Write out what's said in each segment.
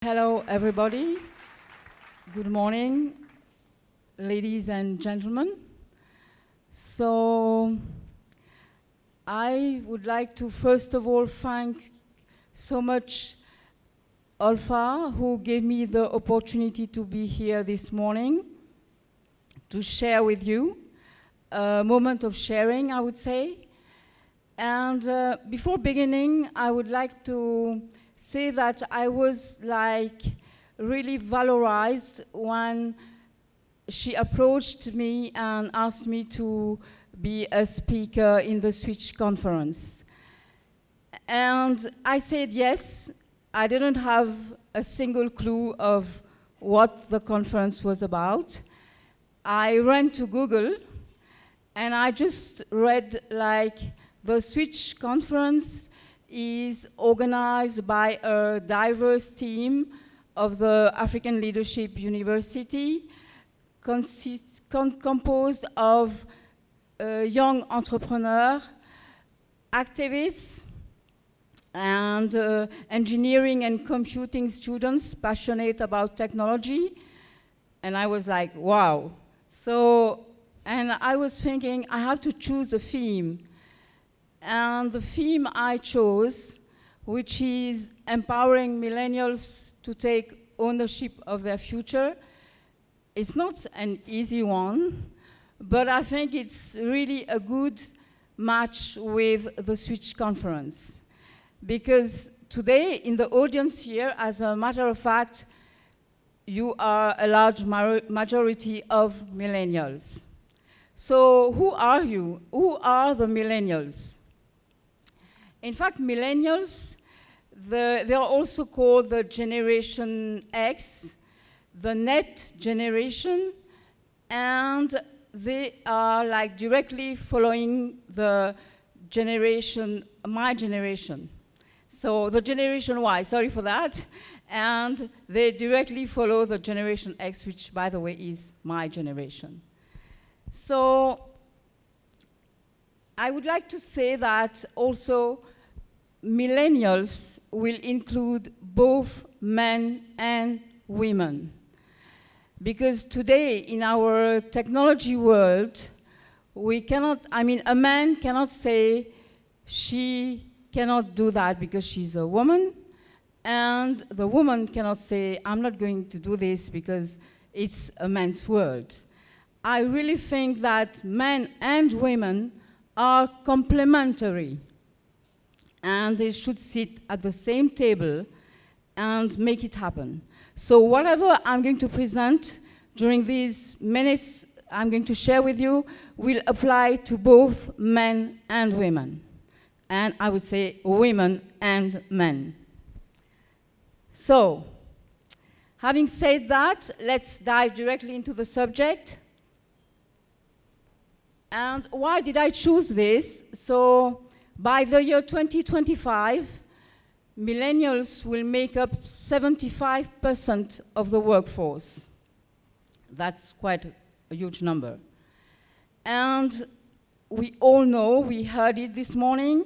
Hello, everybody. Good morning, ladies and gentlemen. So, I would like to first of all thank so much Alpha, who gave me the opportunity to be here this morning to share with you a moment of sharing, I would say. And before beginning, I would like to say that I was really valorized when she approached me and asked me to be a speaker in the Switch conference. And I said yes. I didn't have a single clue of what the conference was about. I ran to Google and I just read the Switch conference is organized by a diverse team of the African Leadership University, composed of young entrepreneurs, activists, and engineering and computing students passionate about technology. And I was like, wow. So, and I was thinking, I have to choose a theme. And the theme I chose, which is empowering millennials to take ownership of their future, is not an easy one, but I think it's really a good match with the Switch conference. Because today, in the audience here, as a matter of fact, you are a large majority of millennials. So who are you? Who are the millennials? In fact, millennials, they are also called the Generation X, the net generation, and they are directly following the generation, my generation. So the Generation Y, sorry for that, and they directly follow the Generation X, which, by the way, is my generation. So I would like to say that also millennials will include both men and women. Because today, in our technology world, we cannot, a man cannot say she cannot do that because she's a woman, and the woman cannot say, I'm not going to do this because it's a man's world. I really think that men and women are complementary, and they should sit at the same table and make it happen. So whatever I'm going to present during these minutes I'm going to share with you will apply to both men and women. And I would say women and men. So, having said that, let's dive directly into the subject. And why did I choose this? So, by the year 2025, millennials will make up 75% of the workforce. That's quite a huge number. And we all know, we heard it this morning,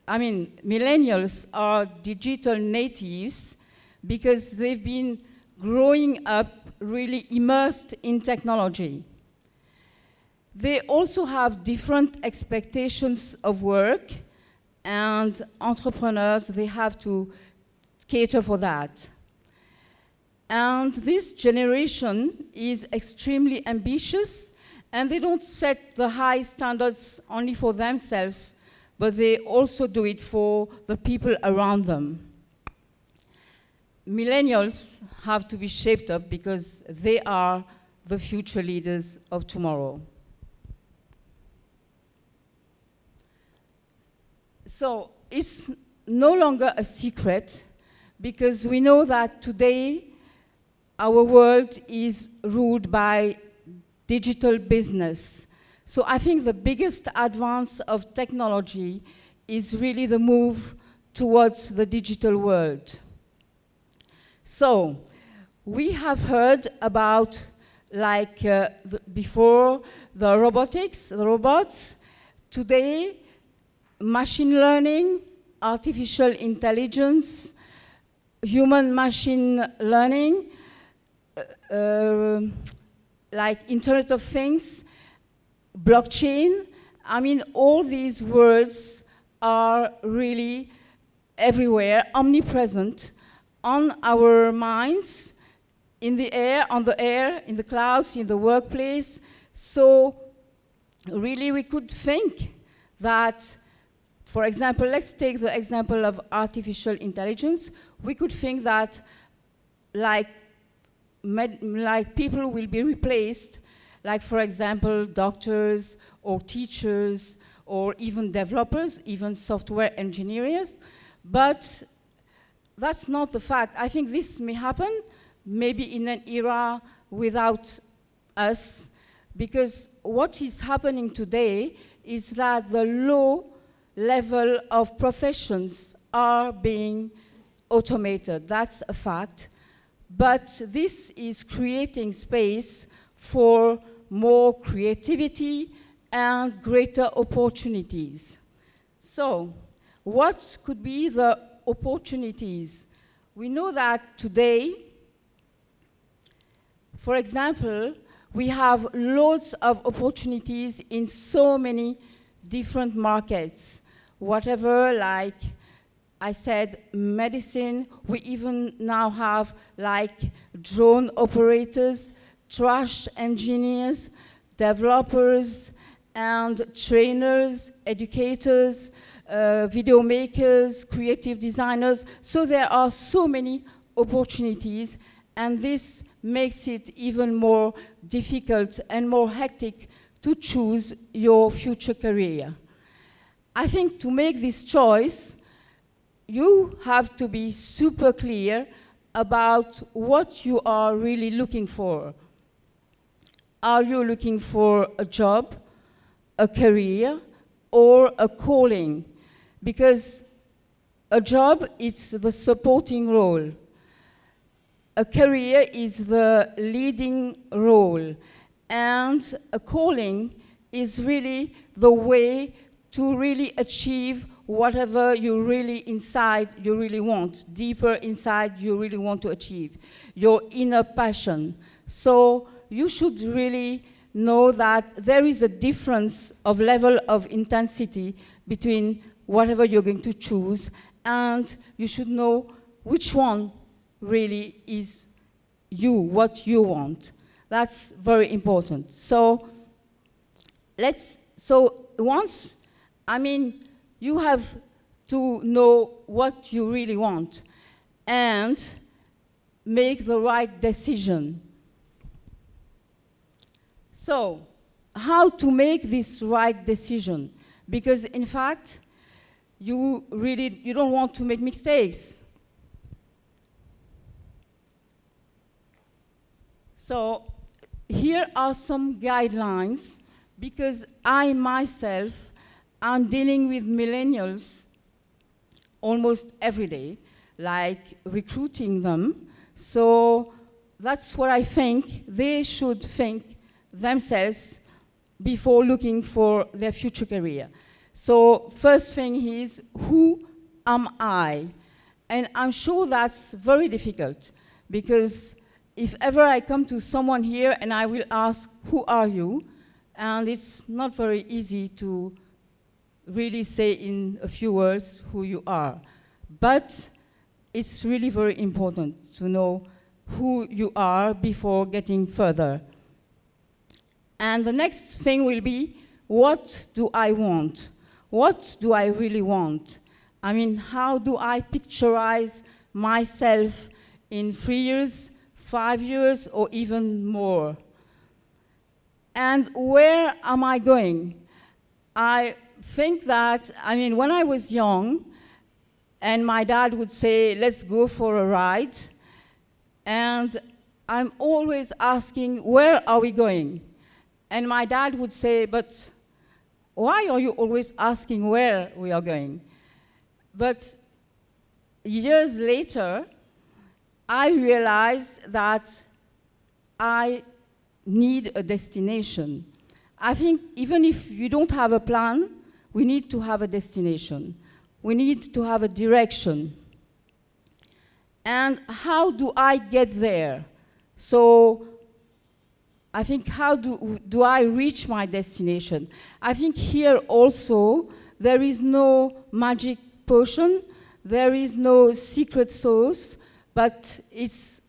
millennials are digital natives because they've been growing up really immersed in technology. They also have different expectations of work, and entrepreneurs, they have to cater for that. And this generation is extremely ambitious, and they don't set the high standards only for themselves, but they also do it for the people around them. Millennials have to be shaped up because they are the future leaders of tomorrow. So it's no longer a secret because we know that today our world is ruled by digital business. So I think the biggest advance of technology is really the move towards the digital world. So we have heard about, before, the robots. Today, machine learning, artificial intelligence, human-machine learning, like Internet of Things, blockchain. I mean, all these words are really everywhere, omnipresent, on our minds, in the air, on the air, in the clouds, in the workplace. So really we could think that, for example, let's take the example of artificial intelligence. We could think that like people will be replaced, like for example, doctors or teachers or even developers, even software engineers. But that's not the fact. I think this may happen maybe in an era without us, because what is happening today is that the low level of professions are being automated. That's a fact. But this is creating space for more creativity and greater opportunities. So, what could be the opportunities? We know that today, for example, we have loads of opportunities in so many different markets. Whatever, like I said, medicine, we even now have like drone operators, trash engineers, developers, and trainers, educators, video makers, creative designers. So there are so many opportunities, and this makes it even more difficult and more hectic to choose your future career. I think to make this choice, you have to be super clear about what you are really looking for. Are you looking for a job, a career, or a calling? Because a job is the supporting role. A career is the leading role. And a calling is really the way to really achieve whatever you really inside you really want, deeper inside you really want to achieve, your inner passion. So you should really know that there is a difference of level of intensity between whatever you're going to choose, and you should know which one really is you, what you want. That's very important. So once, you have to know what you really want and make the right decision. So, how to make this right decision? Because in fact, you don't want to make mistakes. So, here are some guidelines, because I myself am dealing with millennials almost every day, like recruiting them. So that's what I think they should think themselves before looking for their future career. So first thing is, who am I? And I'm sure that's very difficult, because if ever I come to someone here and I will ask, who are you? And it's not very easy to really say in a few words who you are. But it's really very important to know who you are before getting further. And the next thing will be, what do I want? What do I really want? How do I picturize myself in 3 years, 5 years, or even more? And where am I going? I think that, when I was young, and my dad would say, let's go for a ride, and I'm always asking, where are we going? And my dad would say, but why are you always asking where we are going? But years later, I realized that I need a destination. I think even if you don't have a plan, we need to have a destination. We need to have a direction. And how do I get there? So I think, how do I reach my destination? I think here also there is no magic potion, there is no secret sauce, but it's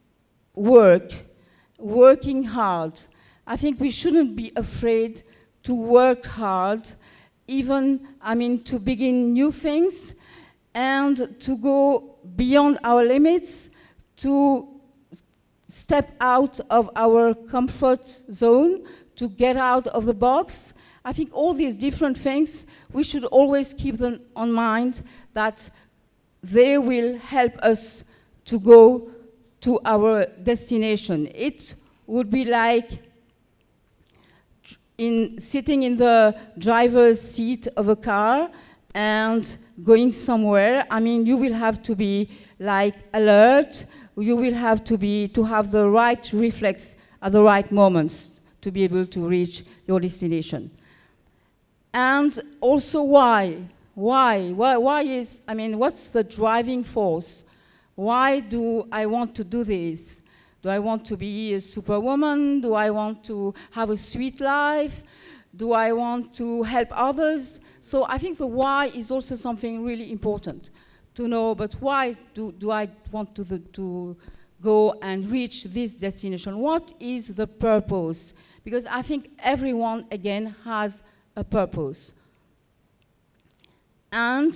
working hard. I think we shouldn't be afraid to work hard, even, to begin new things and to go beyond our limits, to step out of our comfort zone, to get out of the box. I think all these different things, we should always keep them on mind, that they will help us to go to our destination. It would be like sitting in the driver's seat of a car and going somewhere. You will have to be alert. You will have to have the right reflex at the right moments to be able to reach your destination. And also why? Why is, what's the driving force? Why do I want to do this? Do I want to be a superwoman? Do I want to have a sweet life? Do I want to help others? So I think the why is also something really important to know, but why do I want to go and reach this destination? What is the purpose? Because I think everyone, again, has a purpose. And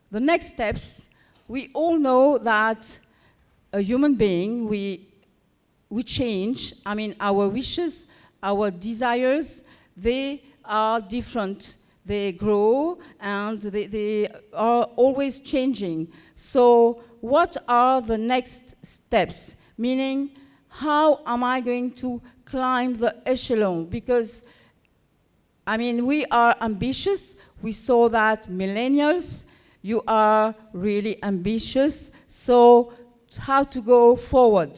the next steps, we all know that a human being, we change. Our wishes, our desires, they are different. They grow and they are always changing. So what are the next steps? Meaning, how am I going to climb the echelon? Because, we are ambitious. We saw that millennials, you are really ambitious. So how to go forward?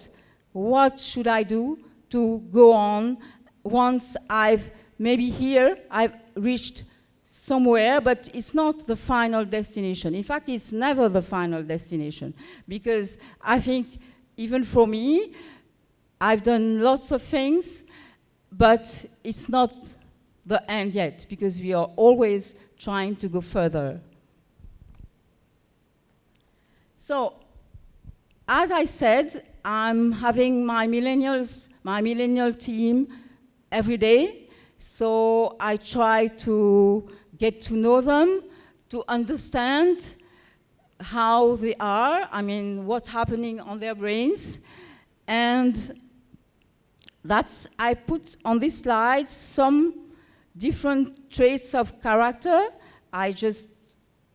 What should I do to go on once I've reached somewhere, but it's not the final destination. In fact, it's never the final destination, because I think, even for me, I've done lots of things, but it's not the end yet, because we are always trying to go further. So, as I said, I'm having my millennial team every day. So I try to get to know them, to understand how they are, what's happening on their brains. And I put on this slide some different traits of character I just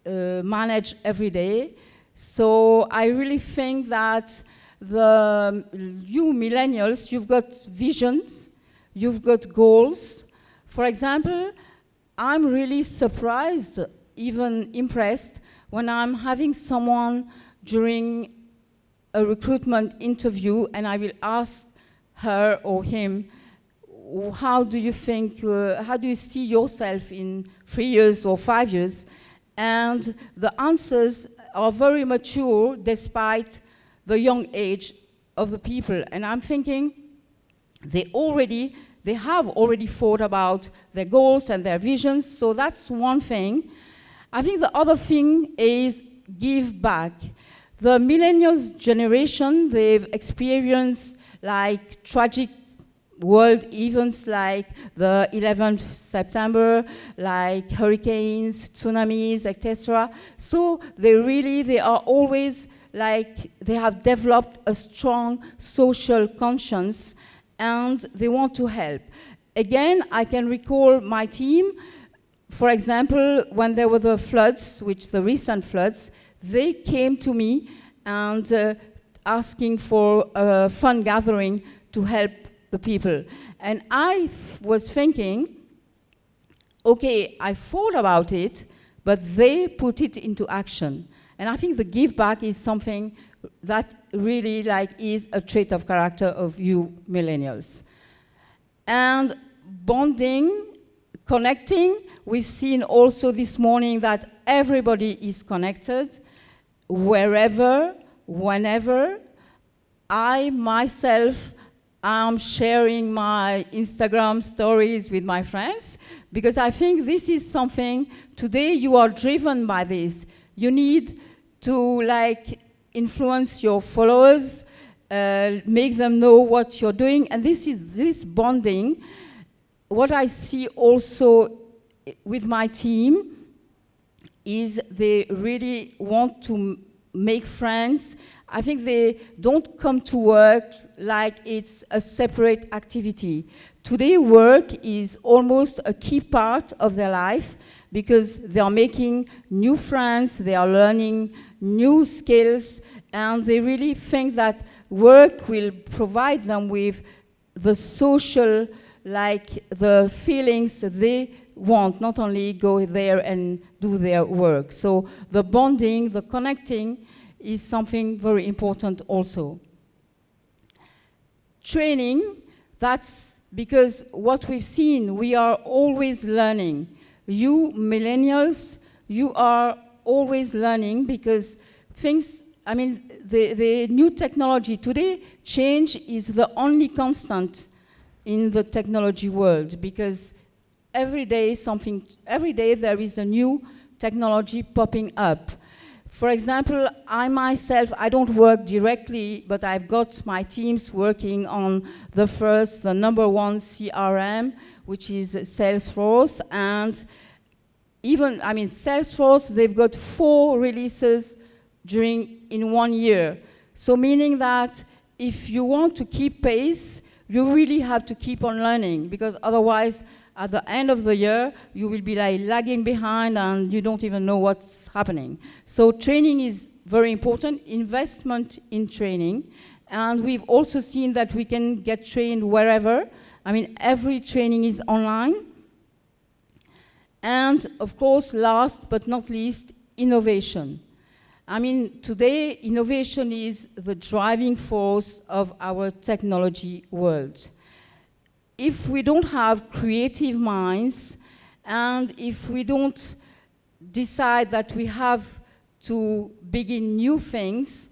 manage every day. So I really think that you millennials, you've got visions, you've got goals. For example, I'm really surprised, even impressed, when I'm having someone during a recruitment interview and I will ask her or him, how do you see yourself in 3 years or 5 years? And the answers are very mature despite the young age of the people. And I'm thinking they have already thought about their goals and their visions, so that's one thing. I think the other thing is give back. The millennials generation, they've experienced tragic world events like the 11th September, like hurricanes, tsunamis, etc. So they are always they have developed a strong social conscience and they want to help. Again, I can recall my team. For example, when there were the floods, the recent floods, they came to me and asking for a fund gathering to help the people. And I was thinking, okay, I thought about it, but they put it into action. And I think the give back is something that really is a trait of character of you millennials. And bonding, connecting, we've seen also this morning that everybody is connected, wherever, whenever I myself am sharing my Instagram stories with my friends, because I think this is something, today you are driven by this. You need to influence your followers, make them know what you're doing, and this bonding. What I see also with my team is they really want to make friends. I think they don't come to work like it's a separate activity. Today, work is almost a key part of their life because they are making new friends, they are learning new skills, and they really think that work will provide them with the social, the feelings they want, not only go there and do their work. So the bonding, the connecting is something very important also. Training, that's because what we've seen, we are always learning. You millennials, you are always learning because things, the new technology today, change is the only constant in the technology world because every day there is a new technology popping up. For example, I myself, I don't work directly, but I've got my teams working on the number one CRM, which is Salesforce, and Salesforce, they've got 4 releases in 1 year. So meaning that if you want to keep pace, you really have to keep on learning, because otherwise, at the end of the year, you will be lagging behind and you don't even know what's happening. So training is very important, investment in training. And we've also seen that we can get trained wherever. Every training is online. And of course, last but not least, innovation. Today, innovation is the driving force of our technology world. If we don't have creative minds, and if we don't decide that we have to begin new things,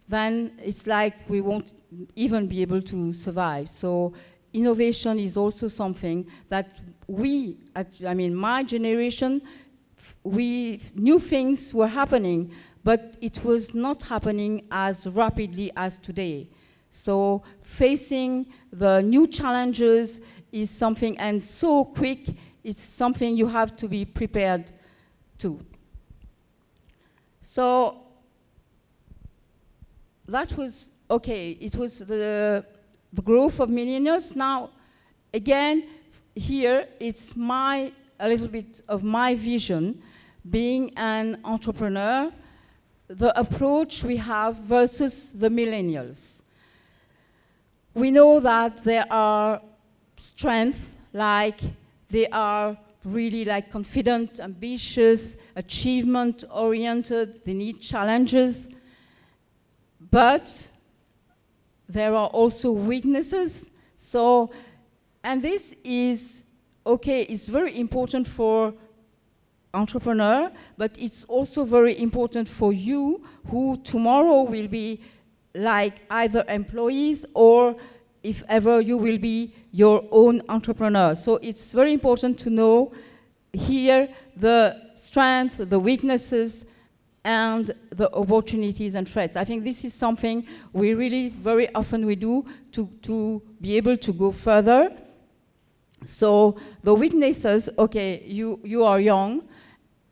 then it's like we won't even be able to survive. So innovation is also something that my generation, new things were happening, but it was not happening as rapidly as today. So facing the new challenges is something, and so quick, it's something you have to be prepared to. So that was, okay, it was the growth of millennials. Now, again, here, it's a little bit of my vision, being an entrepreneur, the approach we have versus the millennials. We know that there are strengths, they are really confident, ambitious, achievement-oriented, they need challenges. But there are also weaknesses. So, and this is, okay, it's very important for entrepreneur, but it's also very important for you who tomorrow will be either employees or if ever you will be your own entrepreneur. So it's very important to know here the strengths, the weaknesses, and the opportunities and threats. I think this is something we really very often we do to be able to go further. So the weaknesses, okay, you are young,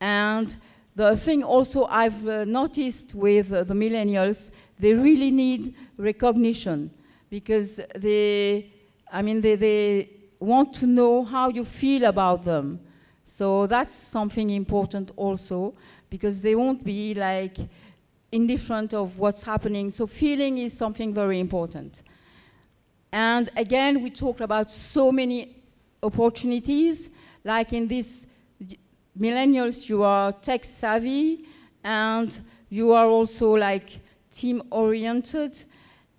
and the thing also I've noticed with the millennials, they really need recognition because they want to know how you feel about them. So that's something important also because they won't be indifferent of what's happening. So feeling is something very important. And again, we talked about so many opportunities, in this millennials, you are tech savvy and you are also team-oriented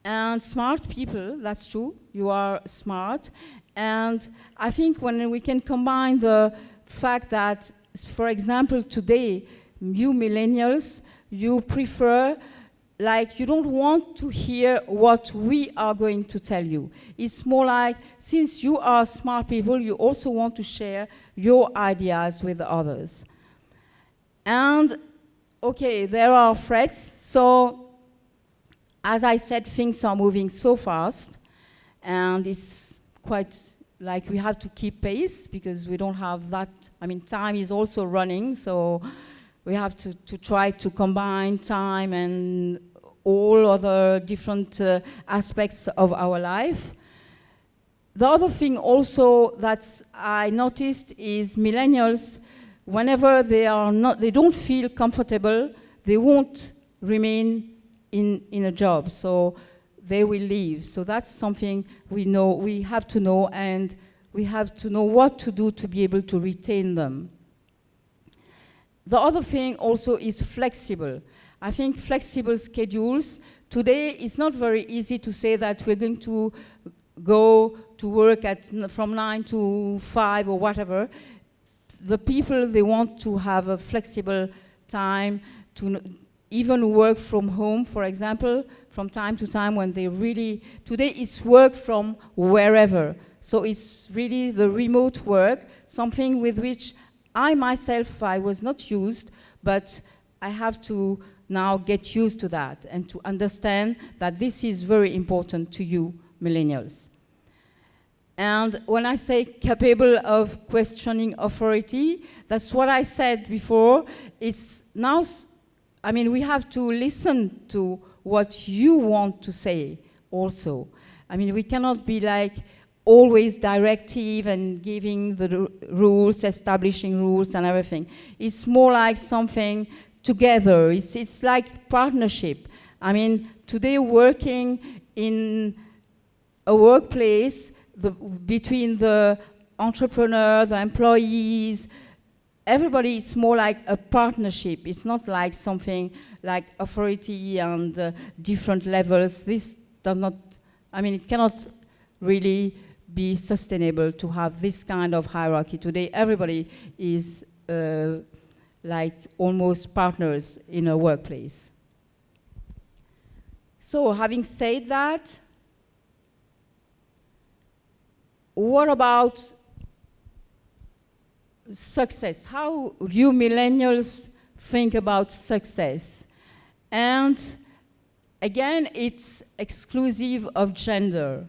and smart people, that's true, you are smart. And I think when we can combine the fact that, for example, today, you millennials, you prefer like you don't want to hear what we are going to tell you. It's more like, since you are smart people, you also want to share your ideas with others. And, okay, there are threats. So, as I said, things are moving so fast, and it's quite like we have to keep pace because we don't have that. I mean, time is also running, so we have to try to combine time and all other different aspects of our life. The other thing also that I noticed is millennials, whenever they don't feel comfortable, they won't remain in a job, so they will leave. So that's something we have to know, and we have to know what to do to be able to retain them. The other thing also is flexible. I think flexible schedules. Today, it's not very easy to say that we're going to go to work from 9 to 5 or whatever. The people, they want to have a flexible time to even work from home, for example, from time to time when they really, today it's work from wherever. So it's really the remote work, something with which I myself, I was not used, but I have to now get used to that and to understand that this is very important to you, millennials. And when I say capable of questioning authority, that's what I said before. It's now, I mean, we have to listen to what you want to say also. I mean, we cannot be like always directive and giving the rules, establishing rules and everything. It's more like something together. It's like partnership. I mean, today working in a workplace between the entrepreneur, the employees, everybody is more like a partnership. It's not like something like authority and different levels. This does not, I mean, it cannot really be sustainable to have this kind of hierarchy. Today, everybody is like almost partners in a workplace. So, having said that, what about success? How you millennials think about success? And again, it's exclusive of gender.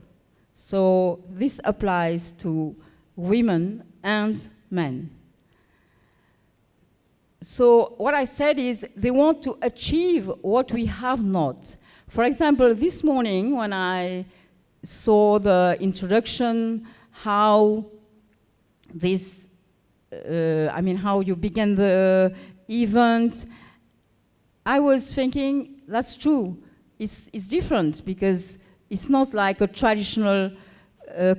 So this applies to women and men. So what I said is they want to achieve what we have not. For example, this morning when I saw the introduction, how this, how you began the event, I was thinking, that's true. It's different because it's not like a traditional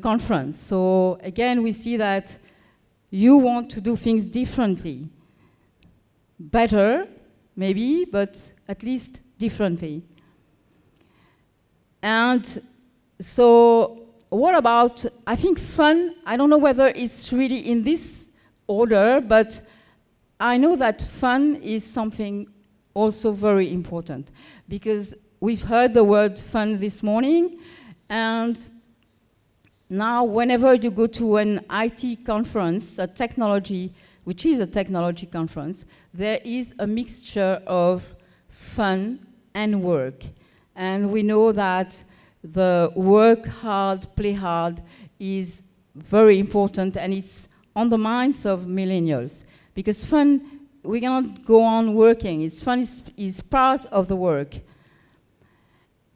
conference. So again, we see that you want to do things differently. Better, maybe, but at least differently. And so what about, I think fun, I don't know whether it's really in this order, but I know that fun is something also very important because we've heard the word fun this morning, and now whenever you go to an IT conference, a technology, which is a technology conference, there is a mixture of fun and work. And we know that the work hard, play hard is very important, and it's on the minds of millennials. Because fun, we cannot go on working. Fun is part of the work.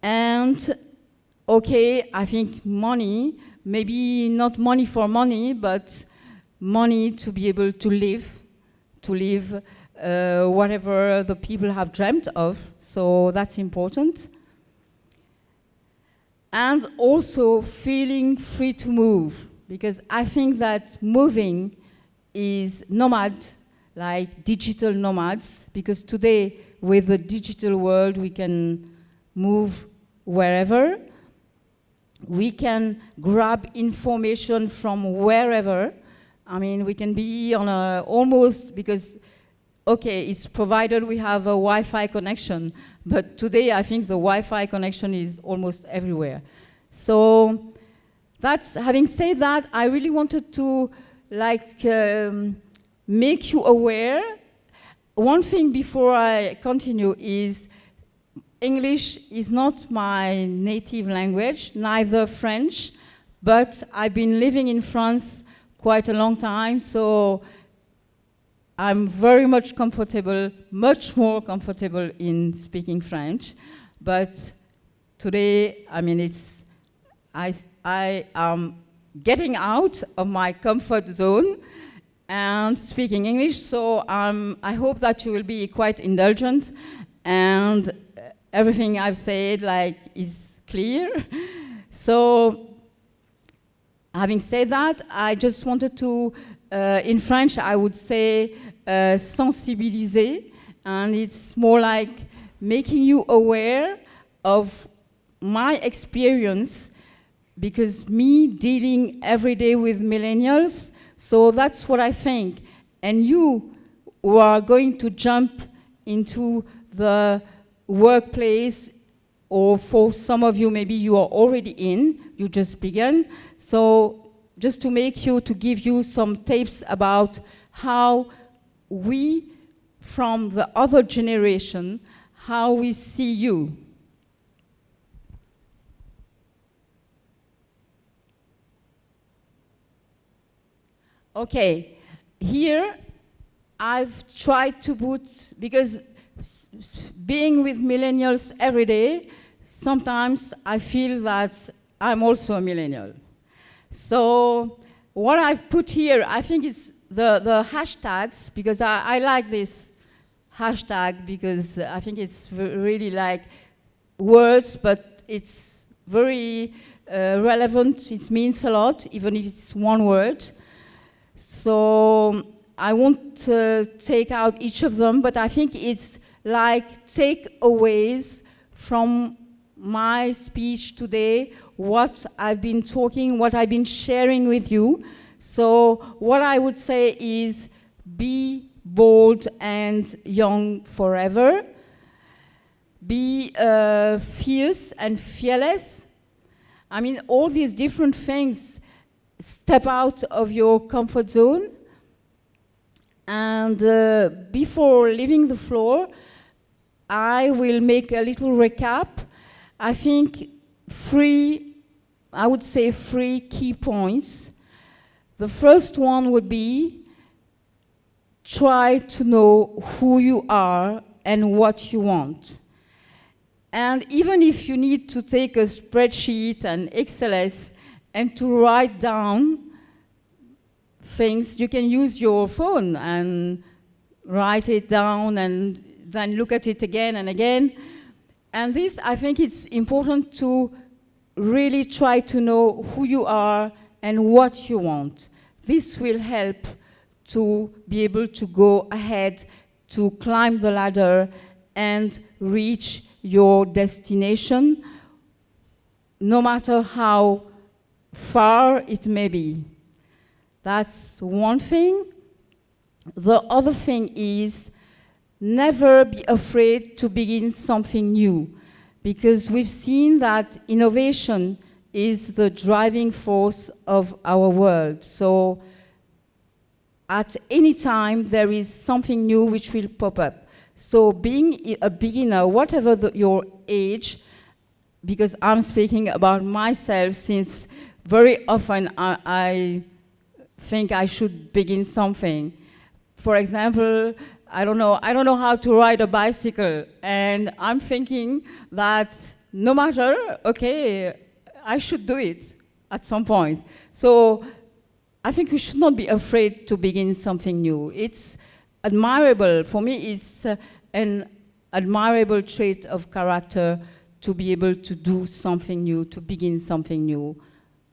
And, okay, I think money, maybe not money for money, but money to be able to live whatever the people have dreamt of. So that's important. And also feeling free to move, because I think that moving is nomad, like digital nomads, because today with the digital world we can move wherever. We can grab information from wherever. I mean, we can be on almost, because okay, it's provided we have a Wi-Fi connection, but today I think the Wi-Fi connection is almost everywhere. So that's, having said that, I really wanted to make you aware. One thing before I continue is English is not my native language, neither French, but I've been living in France quite a long time, so I'm very much comfortable, much more comfortable in speaking French. But today, I mean, I am getting out of my comfort zone and speaking English, so I hope that you will be quite indulgent and everything I've said is clear. So, having said that, I just wanted to, in French, I would say sensibiliser, and it's more like making you aware of my experience, because me dealing every day with millennials, so that's what I think. And you who are going to jump into the workplace, or for some of you, maybe you are already in, you just began. So just to give you some tips about how we, from the other generation, how we see you. Okay, here I've tried to put, because being with millennials every day, sometimes I feel that I'm also a millennial. So what I've put here, I think it's the hashtags, because I like this hashtag, because I think it's really like words, but it's very relevant. It means a lot, even if it's one word. So I won't take out each of them, but I think it's like takeaways from my speech today, what I've been talking, what I've been sharing with you. So what I would say is be bold and young forever. Be fierce and fearless. I mean, all these different things. Step out of your comfort zone. And before leaving the floor, I will make a little recap. I think I would say three key points. The first one would be try to know who you are and what you want. And even if you need to take a spreadsheet and XLS and to write down things, you can use your phone and write it down and then look at it again and again. And this, I think it's important to really try to know who you are and what you want. This will help to be able to go ahead, to climb the ladder and reach your destination, no matter how far it may be. That's one thing. The other thing is never be afraid to begin something new, because we've seen that innovation is the driving force of our world. So at any time there is something new which will pop up. So being a beginner, whatever your age, because I'm speaking about myself, since very often I think I should begin something. For example, I don't know how to ride a bicycle, and I'm thinking that no matter, okay, I should do it at some point. So I think we should not be afraid to begin something new. It's admirable. For me, it's an admirable trait of character to be able to do something new, to begin something new,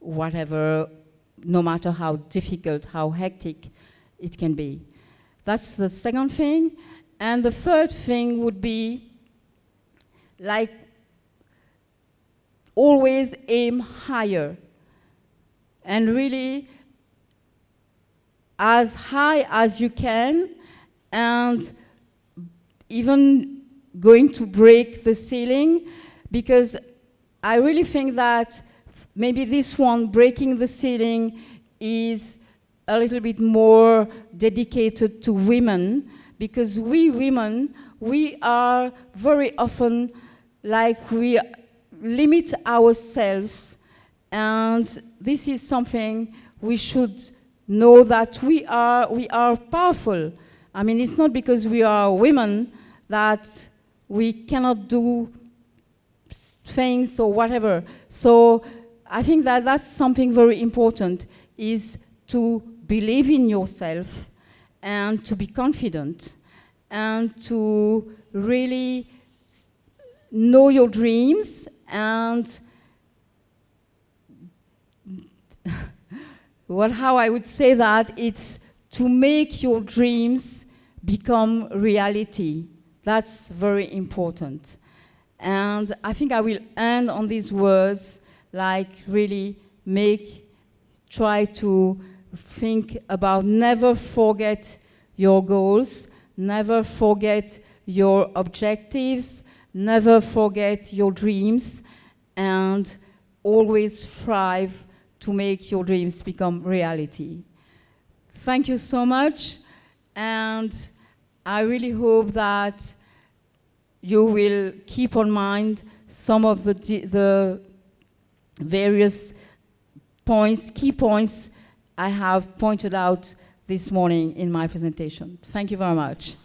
whatever, no matter how difficult, how hectic it can be. That's the second thing. And the third thing would be, like, always aim higher. And really, as high as you can, and even going to break the ceiling, because I really think that maybe this one, breaking the ceiling, is a little bit more dedicated to women, because we women, we are very often like we limit ourselves, and this is something we should know, that we are powerful. I mean, it's not because we are women that we cannot do things or whatever. So I think that that's something very important, is to believe in yourself and to be confident and to really know your dreams, and how I would say that, it's to make your dreams become reality. That's very important. And I think I will end on these words, like really try to think about, never forget your goals, never forget your objectives, never forget your dreams, and always strive to make your dreams become reality. Thank you so much, and I really hope that you will keep in mind some of the various points, key points I have pointed out this morning in my presentation. Thank you very much.